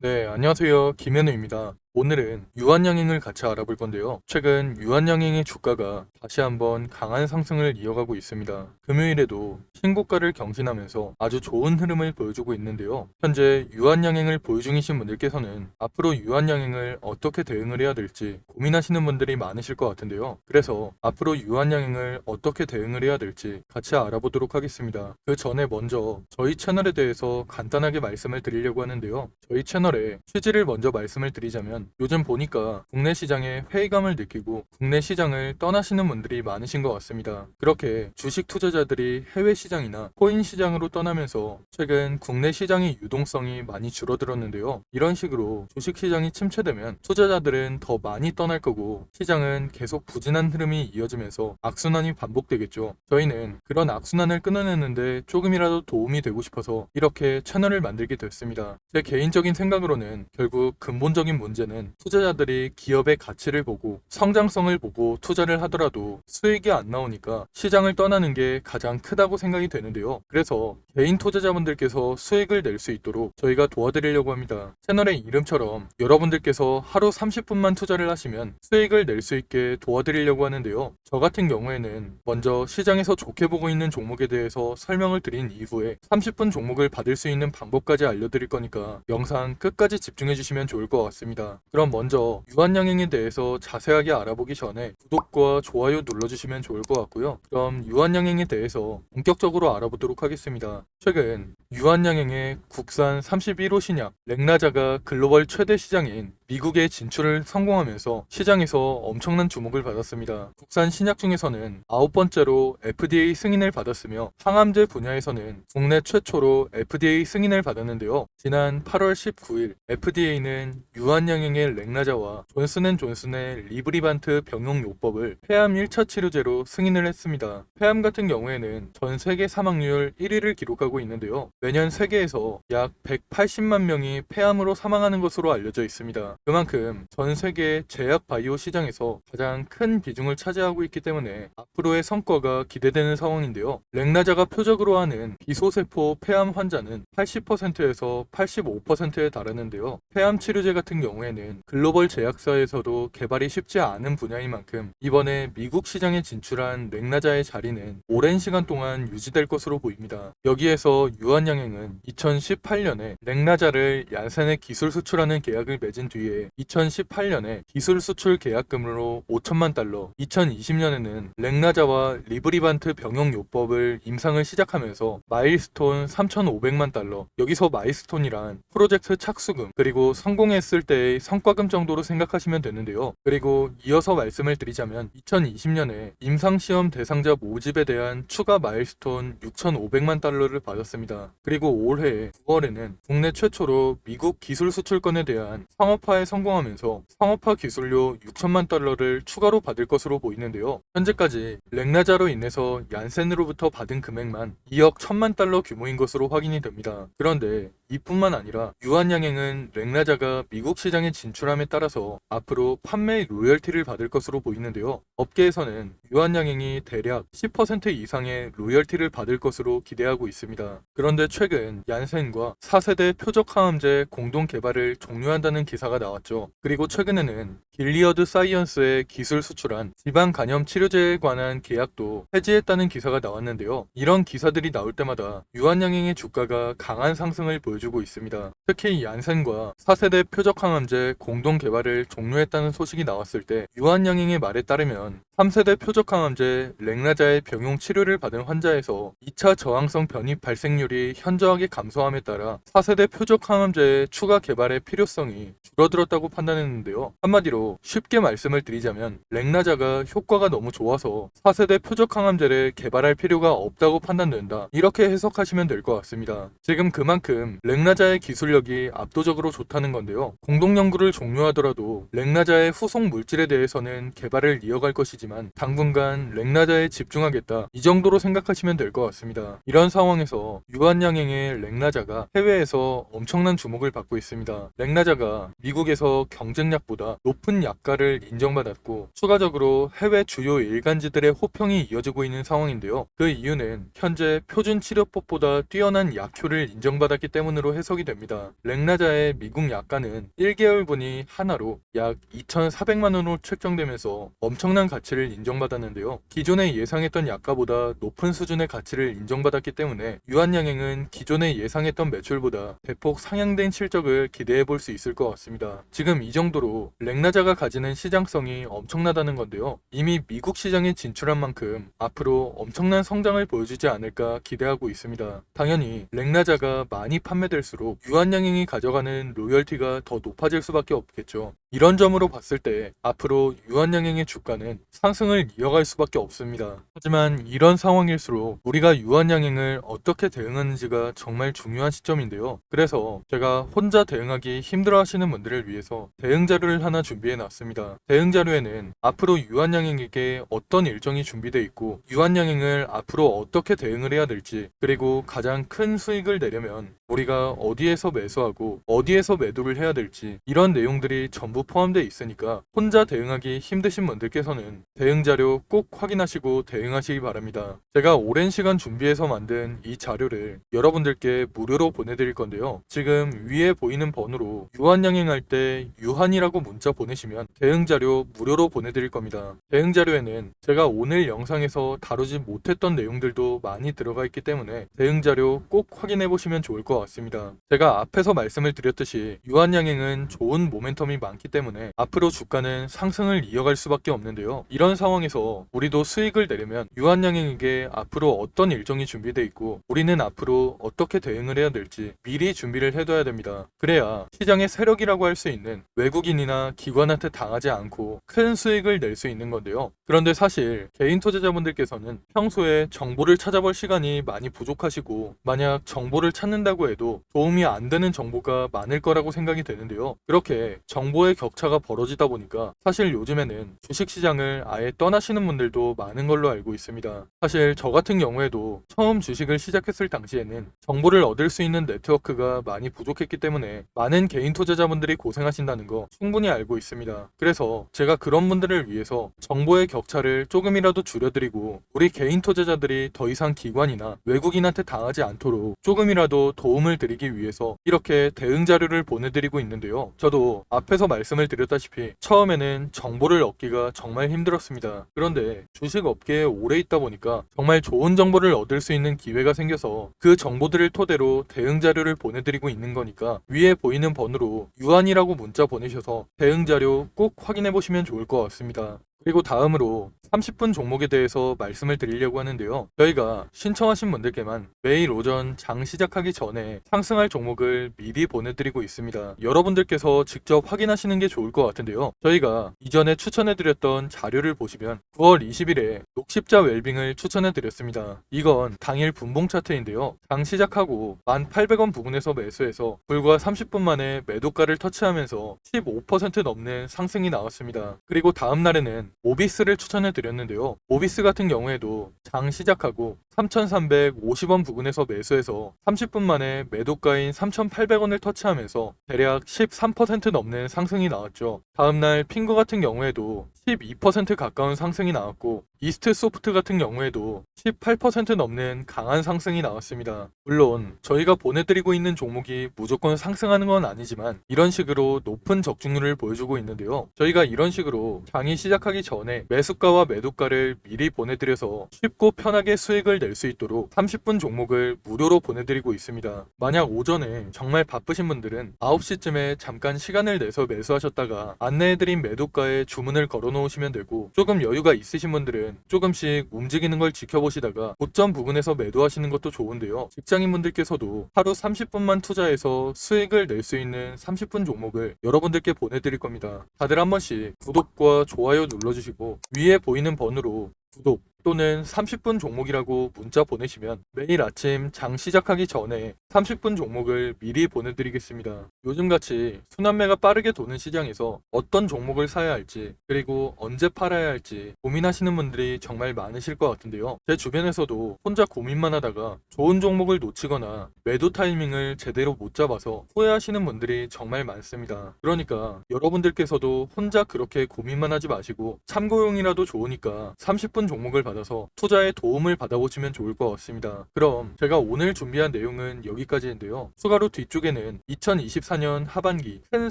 네, 안녕하세요. 김현우입니다. 오늘은 유한양행을 같이 알아볼 건데요. 최근 유한양행의 주가가 다시 한번 강한 상승을 이어가고 있습니다. 금요일에도 신고가를 경신하면서 아주 좋은 흐름을 보여주고 있는데요. 현재 유한양행을 보유 중이신 분들께서는 앞으로 유한양행을 어떻게 대응을 해야 될지 고민하시는 분들이 많으실 것 같은데요. 그래서 앞으로 유한양행을 어떻게 대응을 해야 될지 같이 알아보도록 하겠습니다. 그 전에 먼저 저희 채널에 대해서 간단하게 말씀을 드리려고 하는데요. 저희 채널의 취지를 먼저 말씀을 드리자면 요즘 보니까 국내 시장에 회의감을 느끼고 국내 시장을 떠나시는 분들이 많으신 것 같습니다. 그렇게 주식 투자자들이 해외 시장이나 코인 시장으로 떠나면서 최근 국내 시장의 유동성이 많이 줄어들었는데요. 이런 식으로 주식 시장이 침체되면 투자자들은 더 많이 떠날 거고 시장은 계속 부진한 흐름이 이어지면서 악순환이 반복되겠죠. 저희는 그런 악순환을 끊어내는데 조금이라도 도움이 되고 싶어서 이렇게 채널을 만들게 됐습니다. 제 개인적인 생각으로는 결국 근본적인 문제는 투자자들이 기업의 가치를 보고 성장성을 보고 투자를 하더라도 수익이 안 나오니까 시장을 떠나는 게 가장 크다고 생각이 되는데요. 그래서 개인 투자자분들께서 수익을 낼 수 있도록 저희가 도와드리려고 합니다. 채널의 이름처럼 여러분들께서 하루 30분만 투자를 하시면 수익을 낼 수 있게 도와드리려고 하는데요. 저 같은 경우에는 먼저 시장에서 좋게 보고 있는 종목에 대해서 설명을 드린 이후에 30분 종목을 받을 수 있는 방법까지 알려드릴 거니까 영상 끝까지 집중해 주시면 좋을 것 같습니다. 그럼 먼저 유한양행에 대해서 자세하게 알아보기 전에 구독과 좋아요 눌러주시면 좋을 것 같고요. 그럼 유한양행에 대해서 본격적으로 알아보도록 하겠습니다. 최근 유한양행의 국산 31호 신약 렉나자가 글로벌 최대 시장인 미국에 진출을 성공하면서 시장에서 엄청난 주목을 받았습니다. 국산 신약 중에서는 9번째로 FDA 승인을 받았으며 항암제 분야에서는 국내 최초로 FDA 승인을 받았는데요. 지난 8월 19일 FDA는 유한양행의 렉나자와 존슨앤존슨의 리브리반트 병용요법을 폐암 1차 치료제로 승인을 했습니다. 폐암 같은 경우에는 전 세계 사망률 1위를 기록하고 있는데요. 매년 세계에서 약 180만 명이 폐암으로 사망하는 것으로 알려져 있습니다. 그만큼 전 세계 제약 바이오 시장에서 가장 큰 비중을 차지하고 있기 때문에 앞으로의 성과가 기대되는 상황인데요. 렉나자가 표적으로 하는 비소세포 폐암 환자는 80%에서 85%에 달하는데요. 폐암 치료제 같은 경우에는 글로벌 제약사에서도 개발이 쉽지 않은 분야인 만큼 이번에 미국 시장에 진출한 렉나자의 자리는 오랜 시간 동안 유지될 것으로 보입니다. 여기에서 유한양행은 2018년에 렉나자를 얀센에 기술 수출하는 계약을 맺은 뒤에 2018년에 기술 수출 계약금으로 5천만 달러, 2020년에는 렉나자와 리브리반트 병용요법을 임상을 시작하면서 마일스톤 3,500만 달러, 여기서 마일스톤이란 프로젝트 착수금, 그리고 성공했을 때의 성과금 정도로 생각하시면 되는데요. 그리고 이어서 말씀을 드리자면 2020년에 임상시험 대상자 모집에 대한 추가 마일스톤 6,500만 달러를 받았습니다. 그리고 올해 9월에는 국내 최초로 미국 기술 수출권에 대한 상업화에 성공하면서 상업화 기술료 6천만 달러를 추가로 받을 것으로 보이는데요. 현재까지 렉나자로 인해서 얀센으로부터 받은 금액만 2억 1천만 달러 규모인 것으로 확인이 됩니다. 그런데 이뿐만 아니라 유한양행은 렉나자가 미국 시장에 진출함에 따라서 앞으로 판매 로열티를 받을 것으로 보이는데요. 업계에서는 유한양행이 대략 10% 이상의 로열티를 받을 것으로 기대하고 있습니다. 그런데 최근 얀센과 4세대 표적항암제 공동 개발을 종료한다는 기사가 나왔죠. 그리고 최근에는 길리어드 사이언스의 기술 수출한 지방 간염 치료제에 관한 계약도 해지했다는 기사가 나왔는데요. 이런 기사들이 나올 때마다 유한양행의 주가가 강한 상승을 보여주고 있습니다. 특히 얀센과 4세대 표적항암제 공동 개발을 종료했다는 소식이 나왔을 때 유한양행의 말에 따르면 3세대 표적항암제 렉나자의 병용 치료를 받은 환자에서 2차 저항성 변이 발생률이 현저하게 감소함에 따라 4세대 표적항암제의 추가 개발의 필요성이 줄어들었다고 판단했는데요. 한마디로 쉽게 말씀을 드리자면 렉나자가 효과가 너무 좋아서 4세대 표적항암제를 개발할 필요가 없다고 판단된다. 이렇게 해석하시면 될 것 같습니다. 지금 그만큼 렉나자의 기술력이 압도적으로 좋다는 건데요. 공동 연구를 종료하더라도 렉나자의 후속 물질에 대해서는 개발을 이어갈 것이지만 당분간 렉나자에 집중하겠다. 이 정도로 생각하시면 될 것 같습니다. 이런 상황에서 유한양행의 렉나자가 해외에서 엄청난 주목을 받고 있습니다. 렉나자가 미국에서 경쟁약보다 높은 약가를 인정받았고 추가적으로 해외 주요 일간지들의 호평이 이어지고 있는 상황인데요. 그 이유는 현재 표준 치료법보다 뛰어난 약효를 인정받았기 때문입니다. 때문으로 해석이 됩니다. 렉나자의 미국 약가는 1개월분이 하나로 약 2,400만 원으로 책정되면서 엄청난 가치를 인정받았는데요. 기존에 예상했던 약가보다 높은 수준의 가치를 인정받았기 때문에 유한양행은 기존에 예상했던 매출보다 대폭 상향된 실적을 기대해 볼 수 있을 것 같습니다. 지금 이 정도로 렉나자가 가지는 시장성이 엄청나다는 건데요. 이미 미국 시장에 진출한 만큼 앞으로 엄청난 성장을 보여주지 않을까 기대하고 있습니다. 당연히 렉나자가 많이 판매될수록 유한양행이 가져가는 로열티가 더 높아질 수밖에 없겠죠. 이런 점으로 봤을 때 앞으로 유한양행의 주가는 상승을 이어갈 수밖에 없습니다. 하지만 이런 상황일수록 우리가 유한양행을 어떻게 대응하는지가 정말 중요한 시점인데요. 그래서 제가 혼자 대응하기 힘들어 하시는 분들을 위해서 대응 자료를 하나 준비해 놨습니다. 대응 자료에는 앞으로 유한양행에게 어떤 일정이 준비되어 있고 유한양행을 앞으로 어떻게 대응을 해야 될지, 그리고 가장 큰 수익을 내려면 우리가 어디에서 매수하고 어디에서 매도를 해야 될지, 이런 내용들이 전부 포함되어 있으니까 혼자 대응하기 힘드신 분들께서는 대응 자료 꼭 확인하시고 대응하시기 바랍니다. 제가 오랜 시간 준비해서 만든 이 자료를 여러분들께 무료로 보내드릴 건데요. 지금 위에 보이는 번호로 유한양행할 때 유한이라고 문자 보내시면 대응 자료 무료로 보내드릴 겁니다. 대응 자료에는 제가 오늘 영상에서 다루지 못했던 내용들도 많이 들어가 있기 때문에 대응 자료 꼭 확인해 보시면 좋을 것 같습니다. 제가 앞에서 말씀을 드렸듯이 유한양행은 좋은 모멘텀이 많기 때문에 앞으로 주가는 상승을 이어갈 수밖에 없는데요. 이런 상황에서 우리도 수익을 내려면 유한양행에게 앞으로 어떤 일정이 준비되어 있고 우리는 앞으로 어떻게 대응을 해야 될지 미리 준비를 해둬야 됩니다. 그래야 시장의 세력이라고 할 수 있는 외국인이나 기관한테 당하지 않고 큰 수익을 낼 수 있는 건데요. 그런데 사실 개인 투자자분들께서는 평소에 정보를 찾아볼 시간이 많이 부족하시고, 만약 정보를 찾는다고 해도 도움이 안 되는 정보가 많을 거라고 생각이 되는데요. 그렇게 정보의 격차가 벌어지다 보니까 사실 요즘에는 주식시장을 아예 떠나시는 분들도 많은 걸로 알고 있습니다. 사실 저 같은 경우에도 처음 주식을 시작했을 당시에는 정보를 얻을 수 있는 네트워크가 많이 부족했기 때문에 많은 개인 투자자분들이 고생하신다는 거 충분히 알고 있습니다. 그래서 제가 그런 분들을 위해서 정보의 격차를 조금이라도 줄여드리고 우리 개인 투자자들이 더 이상 기관이나 외국인한테 당하지 않도록 조금이라도 도움을 드리기 위해서 이렇게 대응 자료를 보내드리고 있는데요. 저도 앞에서 말씀을 드렸다시피 처음에는 정보를 얻기가 정말 힘들었습니다. 그런데 주식 업계에 오래 있다 보니까 정말 좋은 정보를 얻을 수 있는 기회가 생겨서 그 정보들을 토대로 대응 자료를 보내드리고 있는 거니까 위에 보이는 번호로 유한이라고 문자 보내셔서 대응 자료 꼭 확인해 보시면 좋을 것 같습니다. 그리고 다음으로 30분 종목에 대해서 말씀을 드리려고 하는데요. 저희가 신청하신 분들께만 매일 오전 장 시작하기 전에 상승할 종목을 미리 보내드리고 있습니다. 여러분들께서 직접 확인하시는 게 좋을 것 같은데요. 저희가 이전에 추천해드렸던 자료를 보시면 9월 20일에 녹십자 웰빙을 추천해드렸습니다. 이건 당일 분봉 차트인데요. 장 시작하고 1,800원 부근에서 매수해서 불과 30분 만에 매도가를 터치하면서 15% 넘는 상승이 나왔습니다. 그리고 다음날에는 모비스를 추천해드렸는데요. 모비스 같은 경우에도 장 시작하고 3,350원 부근에서 매수해서 30분 만에 매도가인 3,800원을 터치하면서 대략 13% 넘는 상승이 나왔죠. 다음날 핑거 같은 경우에도 12% 가까운 상승이 나왔고, 이스트 소프트 같은 경우에도 18% 넘는 강한 상승이 나왔습니다. 물론 저희가 보내드리고 있는 종목이 무조건 상승하는 건 아니지만 이런 식으로 높은 적중률을 보여주고 있는데요. 저희가 이런 식으로 장이 시작하기 전에 매수가와 매도가를 미리 보내드려서 쉽고 편하게 수익을 낼 수 있도록 30분 종목을 무료로 보내드리고 있습니다. 만약 오전에 정말 바쁘신 분들은 9시쯤에 잠깐 시간을 내서 매수하셨다가 안내해드린 매도가에 주문을 걸어 놓으시면 되고, 조금 여유가 있으신 분들은 조금씩 움직이는 걸 지켜보시다가 고점 부근에서 매도하시는 것도 좋은데요. 직장인분들께서도 하루 30분만 투자해서 수익을 낼 수 있는 30분 종목을 여러분들께 보내드릴 겁니다. 다들 한 번씩 구독과 좋아요 눌러주시고 위에 보이는 번호로 구독 또는 30분 종목이라고 문자 보내시면 매일 아침 장 시작하기 전에 30분 종목을 미리 보내드리겠습니다. 요즘같이 순환매가 빠르게 도는 시장에서 어떤 종목을 사야 할지, 그리고 언제 팔아야 할지 고민하시는 분들이 정말 많으실 것 같은데요. 제 주변에서도 혼자 고민만 하다가 좋은 종목을 놓치거나 매도 타이밍을 제대로 못 잡아서 후회하시는 분들이 정말 많습니다. 그러니까 여러분들께서도 혼자 그렇게 고민만 하지 마시고 참고용이라도 좋으니까 30분 싶은 종목을 받아서 투자에 도움을 받아보시면 좋을 것 같습니다. 그럼 제가 오늘 준비한 내용은 여기까지인데요. 추가로 뒤쪽에는 2024년 하반기 큰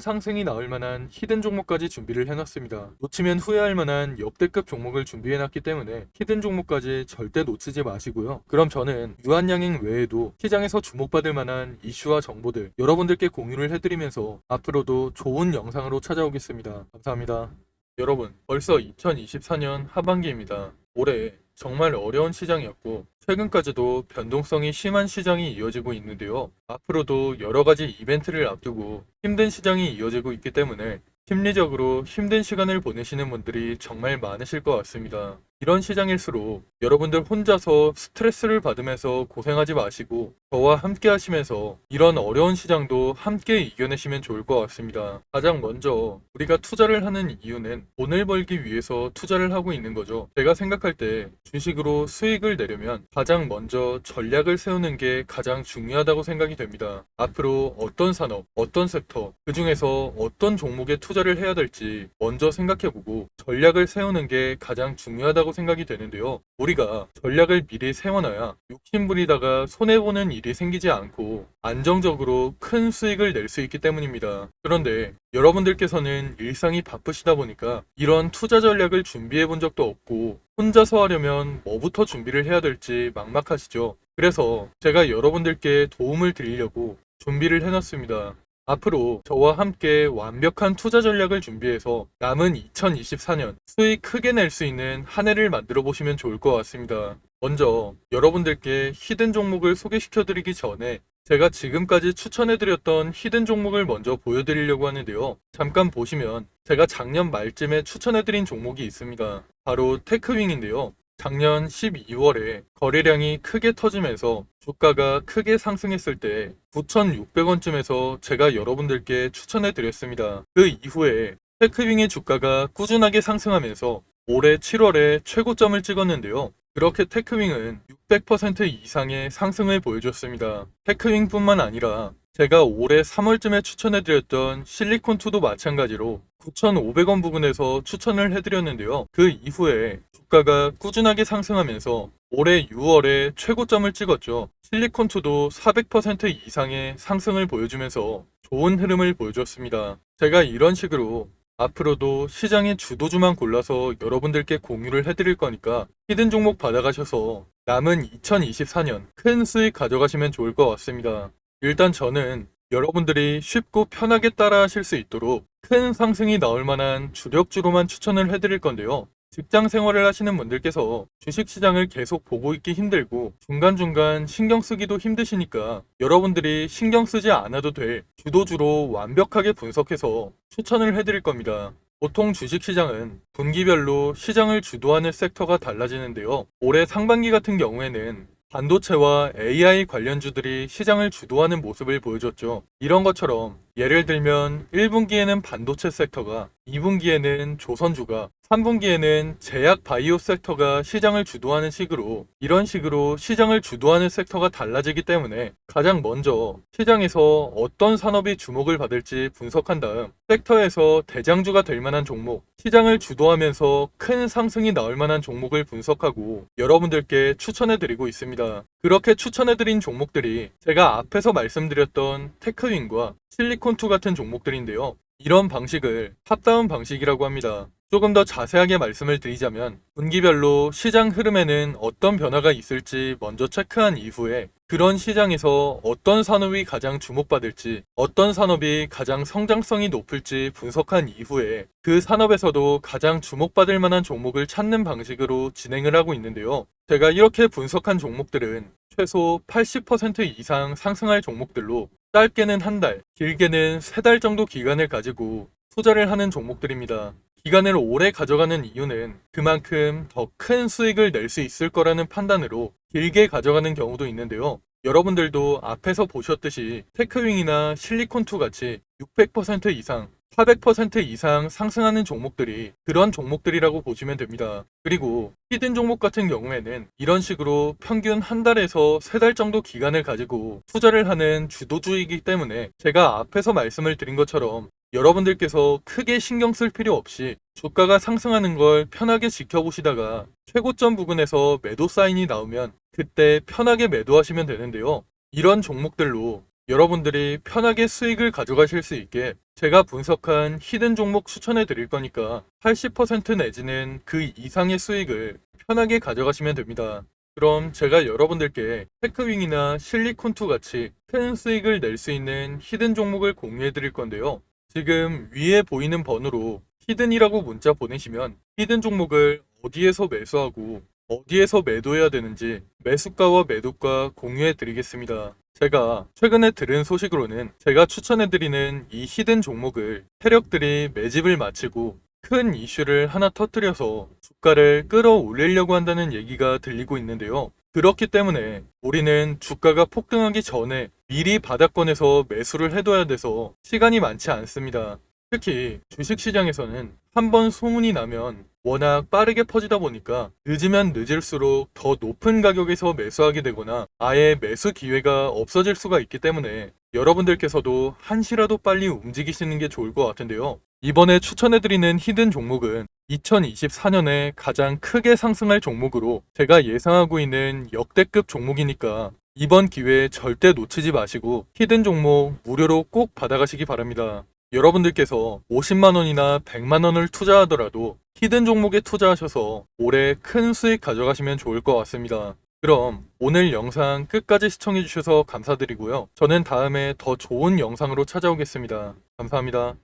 상승이 나올 만한 히든 종목까지 준비를 해놨습니다. 놓치면 후회할 만한 역대급 종목을 준비해놨기 때문에 히든 종목까지 절대 놓치지 마시고요. 그럼 저는 유한양행 외에도 시장에서 주목받을 만한 이슈와 정보들 여러분들께 공유를 해드리면서 앞으로도 좋은 영상으로 찾아오겠습니다. 감사합니다. 여러분, 벌써 2024년 하반기입니다. 올해 정말 어려운 시장이었고 최근까지도 변동성이 심한 시장이 이어지고 있는데요. 앞으로도 여러 가지 이벤트를 앞두고 힘든 시장이 이어지고 있기 때문에 심리적으로 힘든 시간을 보내시는 분들이 정말 많으실 것 같습니다. 이런 시장일수록 여러분들 혼자서 스트레스를 받으면서 고생하지 마시고 저와 함께 하시면서 이런 어려운 시장도 함께 이겨내시면 좋을 것 같습니다. 가장 먼저 우리가 투자를 하는 이유는 돈을 벌기 위해서 투자를 하고 있는 거죠. 제가 생각할 때 주식으로 수익을 내려면 가장 먼저 전략을 세우는 게 가장 중요하다고 생각이 됩니다. 앞으로 어떤 산업, 어떤 섹터, 그 중에서 어떤 종목에 투자를 해야 될지 먼저 생각해보고 전략을 세우는 게 가장 중요하다고 생각이 되는데요. 우리가 전략을 미리 세워놔야 욕심부리다가 손해보는 일이 생기지 않고 안정적으로 큰 수익을 낼 수 있기 때문입니다. 그런데 여러분들께서는 일상이 바쁘시다 보니까 이런 투자 전략을 준비해 본 적도 없고 혼자서 하려면 뭐부터 준비를 해야 될지 막막하시죠. 그래서 제가 여러분들께 도움을 드리려고 준비를 해놨습니다. 앞으로 저와 함께 완벽한 투자 전략을 준비해서 남은 2024년 수익 크게 낼 수 있는 한 해를 만들어 보시면 좋을 것 같습니다. 먼저 여러분들께 히든 종목을 소개시켜 드리기 전에 제가 지금까지 추천해드렸던 히든 종목을 먼저 보여드리려고 하는데요. 잠깐 보시면 제가 작년 말쯤에 추천해드린 종목이 있습니다. 바로 테크윙인데요. 작년 12월에 거래량이 크게 터지면서 주가가 크게 상승했을 때 9,600원쯤에서 제가 여러분들께 추천해드렸습니다. 그 이후에 테크윙의 주가가 꾸준하게 상승하면서 올해 7월에 최고점을 찍었는데요. 그렇게 테크윙은 600% 이상의 상승을 보여줬습니다. 테크윙뿐만 아니라 제가 올해 3월쯤에 추천해드렸던 실리콘2도 마찬가지로 9,500원 부근에서 추천을 해드렸는데요. 그 이후에 주가가 꾸준하게 상승하면서 올해 6월에 최고점을 찍었죠. 실리콘2도 400% 이상의 상승을 보여주면서 좋은 흐름을 보여줬습니다. 제가 이런 식으로 앞으로도 시장의 주도주만 골라서 여러분들께 공유를 해드릴 거니까 히든 종목 받아가셔서 남은 2024년 큰 수익 가져가시면 좋을 것 같습니다. 일단 저는 여러분들이 쉽고 편하게 따라 하실 수 있도록 큰 상승이 나올 만한 주력주로만 추천을 해드릴 건데요. 직장 생활을 하시는 분들께서 주식시장을 계속 보고 있기 힘들고 중간중간 신경 쓰기도 힘드시니까 여러분들이 신경 쓰지 않아도 될 주도주로 완벽하게 분석해서 추천을 해드릴 겁니다. 보통 주식시장은 분기별로 시장을 주도하는 섹터가 달라지는데요. 올해 상반기 같은 경우에는 반도체와 AI 관련주들이 시장을 주도하는 모습을 보여줬죠. 이런 것처럼 예를 들면 1분기에는 반도체 섹터가, 2분기에는 조선주가, 3분기에는 제약 바이오 섹터가 시장을 주도하는 식으로 이런 식으로 시장을 주도하는 섹터가 달라지기 때문에 가장 먼저 시장에서 어떤 산업이 주목을 받을지 분석한 다음 섹터에서 대장주가 될 만한 종목, 시장을 주도하면서 큰 상승이 나올 만한 종목을 분석하고 여러분들께 추천해 드리고 있습니다. 그렇게 추천해 드린 종목들이 제가 앞에서 말씀드렸던 테크윙과 실리콘2 같은 종목들인데요. 이런 방식을 탑다운 방식이라고 합니다. 조금 더 자세하게 말씀을 드리자면 분기별로 시장 흐름에는 어떤 변화가 있을지 먼저 체크한 이후에 그런 시장에서 어떤 산업이 가장 주목받을지, 어떤 산업이 가장 성장성이 높을지 분석한 이후에 그 산업에서도 가장 주목받을 만한 종목을 찾는 방식으로 진행을 하고 있는데요. 제가 이렇게 분석한 종목들은 최소 80% 이상 상승할 종목들로 짧게는 한 달, 길게는 3달 정도 기간을 가지고 투자를 하는 종목들입니다. 기간을 오래 가져가는 이유는 그만큼 더 큰 수익을 낼 수 있을 거라는 판단으로 길게 가져가는 경우도 있는데요. 여러분들도 앞에서 보셨듯이 테크윙이나 실리콘2 같이 600% 이상, 400% 이상 상승하는 종목들이 그런 종목들이라고 보시면 됩니다. 그리고 히든 종목 같은 경우에는 이런 식으로 평균 한 달에서 3달 정도 기간을 가지고 투자를 하는 주도주이기 때문에 제가 앞에서 말씀을 드린 것처럼 여러분들께서 크게 신경 쓸 필요 없이 주가가 상승하는 걸 편하게 지켜보시다가 최고점 부근에서 매도 사인이 나오면 그때 편하게 매도하시면 되는데요. 이런 종목들로 여러분들이 편하게 수익을 가져가실 수 있게 제가 분석한 히든 종목 추천해 드릴 거니까 80% 내지는 그 이상의 수익을 편하게 가져가시면 됩니다. 그럼 제가 여러분들께 테크윙이나 실리콘2 같이 큰 수익을 낼 수 있는 히든 종목을 공유해 드릴 건데요. 지금 위에 보이는 번호로 히든이라고 문자 보내시면 히든 종목을 어디에서 매수하고 어디에서 매도해야 되는지 매수가와 매도가 공유해 드리겠습니다. 제가 최근에 들은 소식으로는 제가 추천해 드리는 이 히든 종목을 세력들이 매집을 마치고 큰 이슈를 하나 터뜨려서 주가를 끌어올리려고 한다는 얘기가 들리고 있는데요. 그렇기 때문에 우리는 주가가 폭등하기 전에 미리 바닥권에서 매수를 해둬야 돼서 시간이 많지 않습니다. 특히 주식시장에서는 한번 소문이 나면 워낙 빠르게 퍼지다 보니까 늦으면 늦을수록 더 높은 가격에서 매수하게 되거나 아예 매수 기회가 없어질 수가 있기 때문에 여러분들께서도 한시라도 빨리 움직이시는 게 좋을 것 같은데요. 이번에 추천해드리는 히든 종목은 2024년에 가장 크게 상승할 종목으로 제가 예상하고 있는 역대급 종목이니까 이번 기회에 절대 놓치지 마시고 히든 종목 무료로 꼭 받아가시기 바랍니다. 여러분들께서 50만원이나 100만원을 투자하더라도 히든 종목에 투자하셔서 올해 큰 수익 가져가시면 좋을 것 같습니다. 그럼 오늘 영상 끝까지 시청해주셔서 감사드리고요. 저는 다음에 더 좋은 영상으로 찾아오겠습니다. 감사합니다.